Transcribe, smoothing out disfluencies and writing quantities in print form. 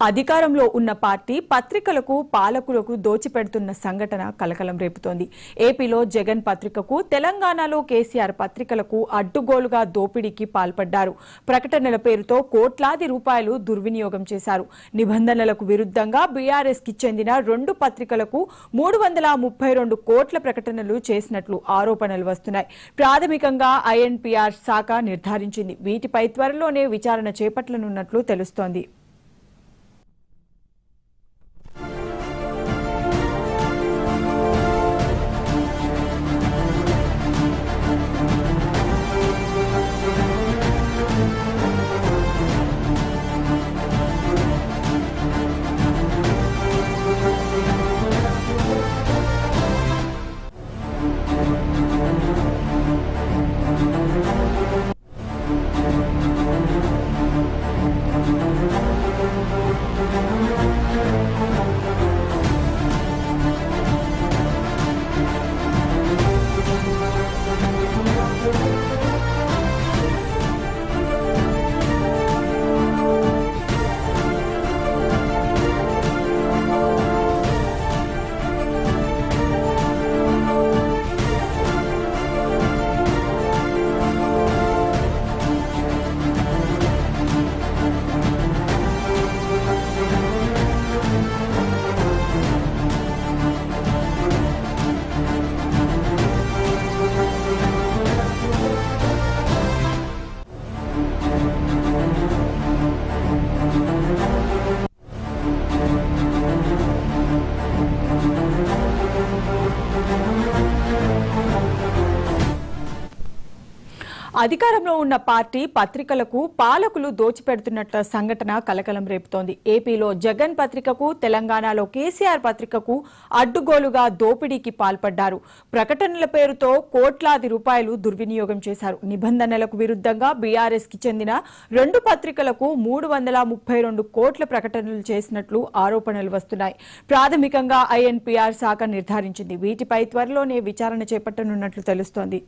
అధికారంలో ఉన్న పార్టీ పత్రికలకు పాలకులకు దోచిపెడుతున్న సంఘటన కలకలం రేపుతోంది. ఏపీలో జగన్ పత్రికకు, తెలంగాణలో కేసీఆర్ పత్రికలకు అడ్డుగోలుగా దోపిడీకి పాల్పడ్డారు. ప్రకటనల పేరుతో కోట్లాది రూపాయలు దుర్వినియోగం చేశారు. నిబంధనలకు విరుద్ధంగా బీఆర్ఎస్ కి చెందిన 2 పత్రికలకు 332 కోట్ల ప్రకటనలు చేసినట్లు ఆరోపణలు వస్తున్నాయి. ప్రాథమికంగా ఐఎన్పీఆర్ శాఖ నిర్ధారించింది. వీటిపై త్వరలోనే విచారణ చేపట్టనున్నట్లు తెలుస్తోంది. అధికారంలో ఉన్న పార్టీ పత్రికలకు పాలకులు దోచిపెడుతున్నట్ల సంఘటన కలకలం రేపుతోంది. ఏపీలో జగన్ పత్రికకు, తెలంగాణలో కేసీఆర్ పత్రికకు అడ్డుగోలుగా దోపిడీకి పాల్పడ్డారు. ప్రకటనల పేరుతో కోట్లాది రూపాయలు దుర్వినియోగం చేశారు. నిబంధనలకు విరుద్ధంగా బీఆర్ఎస్ కి చెందిన 2 పత్రికలకు 332 కోట్ల ప్రకటనలు చేసినట్లు ఆరోపణలు వస్తున్నాయి. ప్రాథమికంగా ఐఎన్పీఆర్ శాఖ నిర్ధారించింది. వీటిపై త్వరలోనే విచారణ చేపట్టనున్నట్లు తెలుస్తోంది.